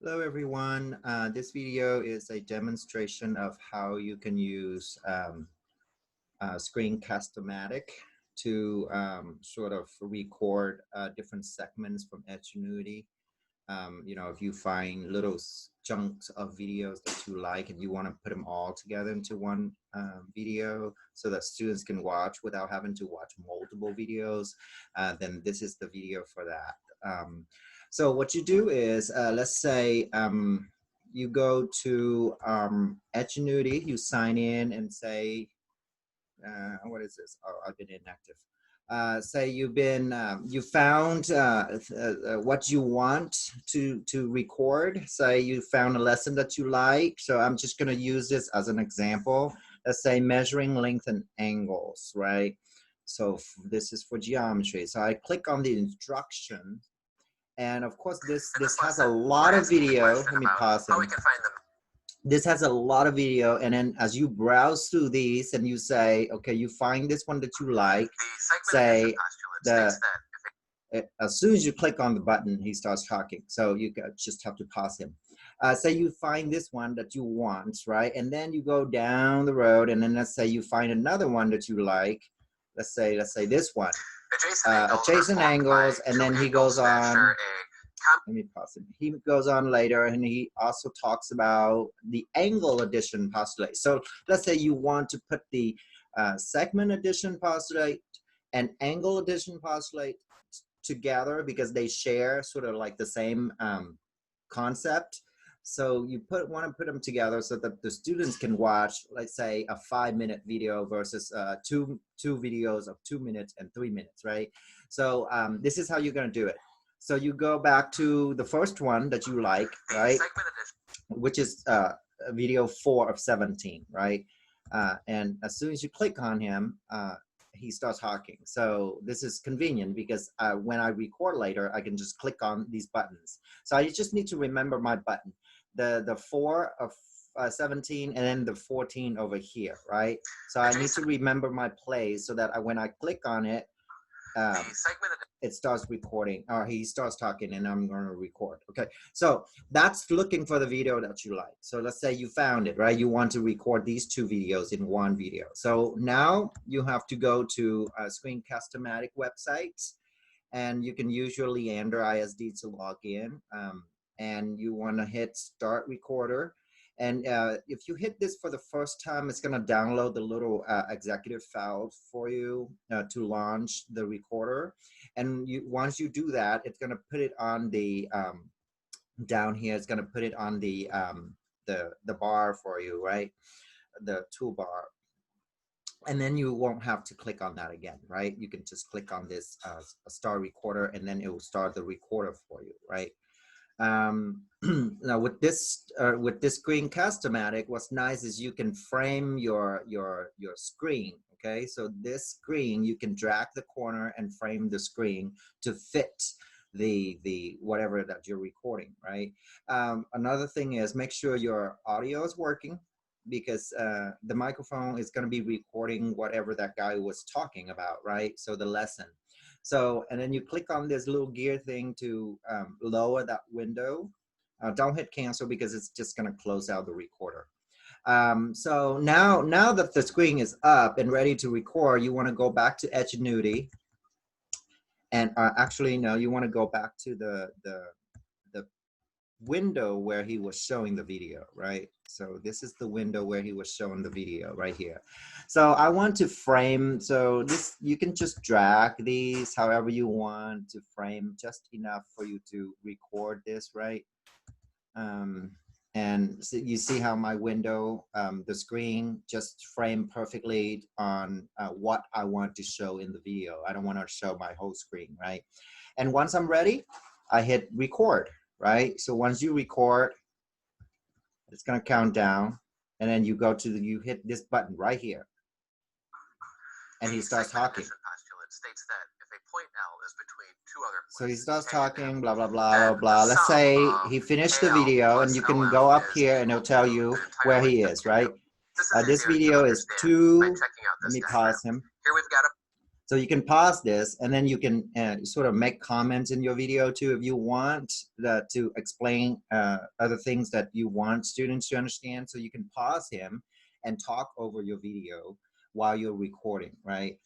Hello everyone. This video is a demonstration of how you can use screen-cast-o-matic to sort of record different segments from Edgenuity. If you find little chunks of videos that you like and you want to put them all together into one video so that students can watch without having to watch multiple videos, then this is the video for that. So what you do is, let's say you go to Edgenuity, you sign in and say, what is this? Oh, I've been inactive. Say you found what you want to record. Say you found a lesson that you like. So I'm just going to use this as an example. Let's say measuring length and angles, right? So this is for geometry. So I click on the instruction. And of course, this has a lot of video. Let me pause it. This has a lot of video, and then as you browse through these and you say, okay, you find this one that you like, say as soon as you click on the button, he starts talking. So you just have to pause him. Say you find this one that you want, right? And then you go down the road, and then let's say you find another one that you like. Let's say this one. Adjacent angles, and then he goes on. Let me pause it. He goes on later, and he also talks about the angle addition postulate. So let's say you want to put the segment addition postulate and angle addition postulate together because they share sort of like the same concept. So you want to put them together so that the students can watch, let's say, a 5-minute video versus two videos of 2 minutes and 3 minutes, right? So this is how you're going to do it. So you go back to the first one that you like, right? Which is video 4 of 17, right? And as soon as you click on him, he starts talking. So this is convenient because when I record later, I can just click on these buttons. So I just need to remember my button, the 4 of 17 and then the 14 over here, right? So I need to remember my plays so that when I click on it, it starts recording, or he starts talking, and I'm going to record. Okay, so that's looking for the video that you like. So let's say you found it, right? You want to record these 2 videos in one video. So now you have to go to screen-cast-o-matic websites, and you can use your Leander ISD to log in, and you want to hit Start Recorder. And if you hit this for the first time, it's going to download the little executive file for you to launch the recorder. And once you do that, it's going to put it on the down here. It's going to put it on the bar for you, right? The toolbar. And then you won't have to click on that again, right? You can just click on this start recorder, and then it will start the recorder for you, right? Now with this screen-cast-o-matic, what's nice is you can frame your screen. Okay, so this screen, you can drag the corner and frame the screen to fit the whatever that you're recording, right? Another thing is make sure your audio is working, because the microphone is going to be recording whatever that guy was talking about, right? So the lesson. So, and then you click on this little gear thing to lower that window. Don't hit cancel because it's just going to close out the recorder. So now that the screen is up and ready to record, you want to go back to Edgenuity. And actually, no, you want to go back to the window where he was showing the video, right? So this is the window where he was showing the video right here. So I want to frame, so this, you can just drag these however you want to frame just enough for you to record this, right? And so you see how my window, the screen just framed perfectly on what I want to show in the video. I don't want to show my whole screen, right? And once I'm ready, I hit record. Right? So once you record, it's going to count down, and then you go to you hit this button right here, and he starts talking. So he starts talking, blah, blah, blah, blah, blah. Let's say he finished the video, and you can go up here and it'll tell you where he is, right? This video is 2, let me pause him. So you can pause this, and then you can sort of make comments in your video too if you want to explain other things that you want students to understand. So you can pause him and talk over your video while you're recording, right?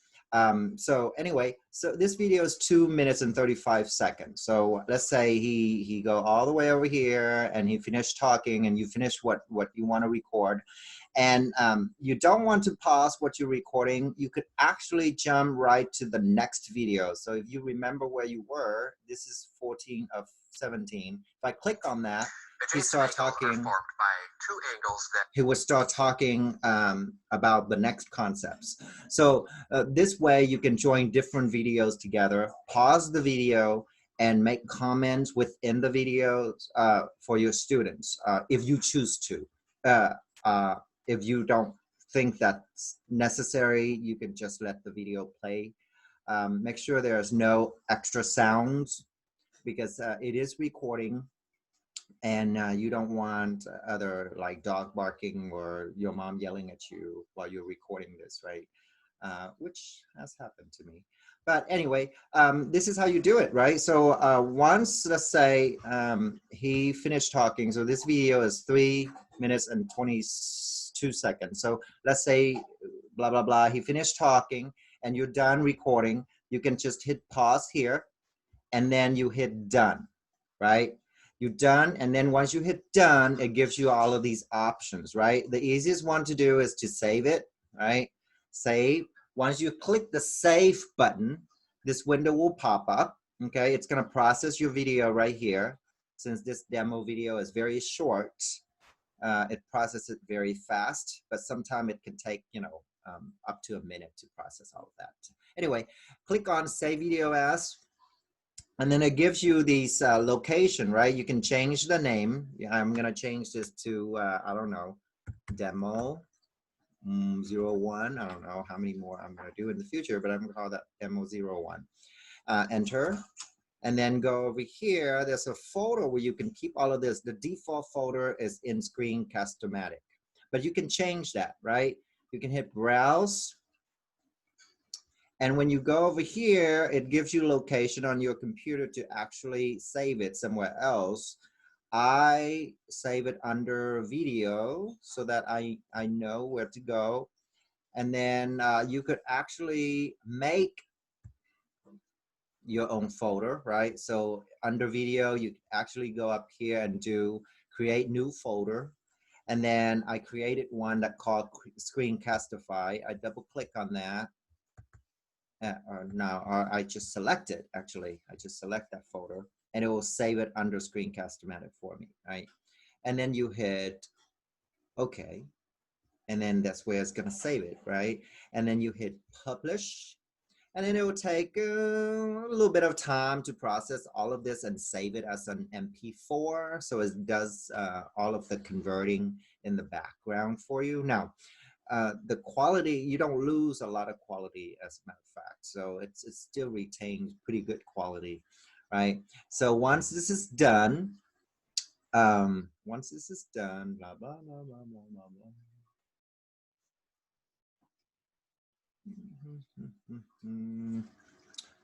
So anyway, so this video is 2 minutes and 35 seconds. So let's say he go all the way over here and he finished talking, and you finish what you want to record, and you don't want to pause what you're recording. You could actually jump right to the next video. So if you remember where you were, this is 14 of 17. If I click on that, he start talking. He would start talking about the next concepts. So this way you can join different videos together, pause the video, and make comments within the videos for your students if you choose to. If you don't think that's necessary, you can just let the video play. Make sure there's no extra sounds, because it is recording, and you don't want other like dog barking or your mom yelling at you while you're recording this, right? Which has happened to me. But anyway, this is how you do it, right? So once, let's say, he finished talking. So this video is 3 minutes and 22 seconds. So let's say, blah, blah, blah, he finished talking and you're done recording. You can just hit pause here, and then you hit done, right? You're done, and then once you hit done, it gives you all of these options, right? The easiest one to do is to save it, right? Save. Once you click the save button, this window will pop up, okay? It's gonna process your video right here. Since this demo video is very short, it processes it very fast, but sometimes it can take, up to a minute to process all of that. Anyway, click on Save Video As, and then it gives you these location, right? You can change the name. I'm gonna change this to, I don't know, demo 01. I don't know how many more I'm gonna do in the future, but I'm gonna call that demo 01. Enter, and then go over here. There's a folder where you can keep all of this. The default folder is in screen-cast-o-matic, but you can change that, right? You can hit browse, and when you go over here, it gives you location on your computer to actually save it somewhere else. I save it under video so that I know where to go. And then you could actually make your own folder, right? So under video, you actually go up here and do create new folder. And then I created one that called screen-cast-o-matic. I double click on that. Or I just select it, actually. I just select that folder, and it will save it under screen-cast-o-matic for me, right? And then you hit OK, and then that's where it's going to save it, right? And then you hit publish, and then it will take a little bit of time to process all of this and save it as an MP4. So it does all of the converting in the background for you. Now, the quality, you don't lose a lot of quality, as a matter of fact. So it still retains pretty good quality, right? So once this is done, blah, blah, blah, blah, blah, blah, blah.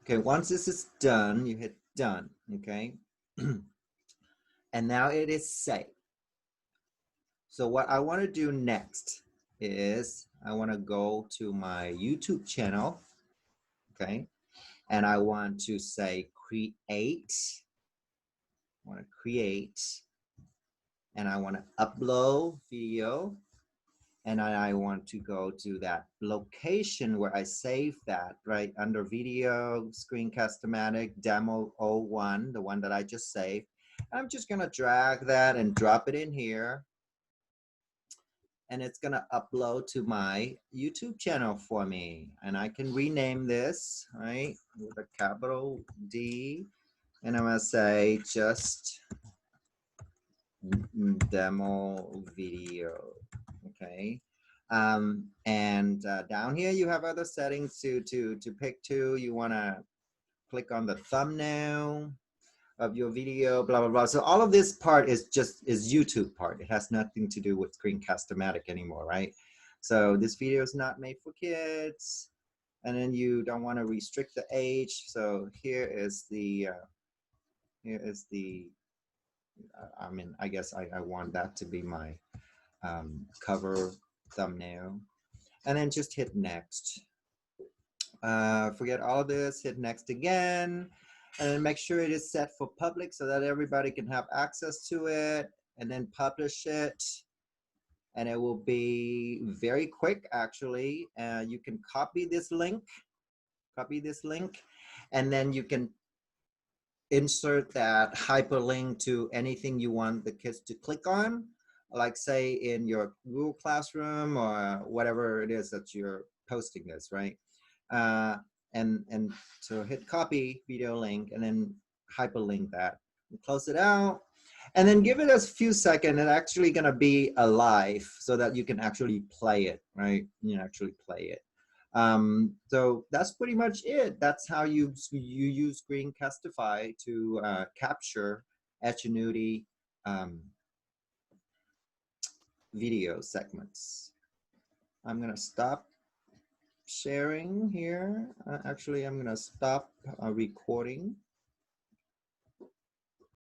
Okay, once this is done, you hit done, okay? And now it is saved. So what I want to do next is I want to go to my YouTube channel, okay? And I want to say create. I want to create, and I want to upload video, and I want to go to that location where I saved that, right? Under video, screen-cast-o-matic, demo 01, the one that I just saved. I'm just gonna drag that and drop it in here. And it's gonna upload to my YouTube channel for me. And I can rename this, right? With a capital D. And I'm gonna say just demo video, okay? And down here you have other settings to pick to. You wanna click on the thumbnail of your video, blah, blah, blah. So all of this part is YouTube part. It has nothing to do with screen-cast-o-matic anymore, right? So this video is not made for kids. and then you don't want to restrict the age. So here is the I mean, I guess I want that to be my cover thumbnail, and then just hit next. Forget all this, hit next again, and then make sure it is set for public so that everybody can have access to it, and then publish it. And it will be very quick, actually. You can copy this link, and then you can insert that hyperlink to anything you want the kids to click on, like say in your Google Classroom or whatever it is that you're posting this, right? And so hit copy video link and then hyperlink that, and close it out, and then give it a few seconds. It's actually going to be alive so that you can actually play it, right? You can actually play it. So that's pretty much it. That's how you use Screencast-o-matic to capture Edgenuity video segments. I'm going to stop sharing here. Actually, I'm going to stop recording.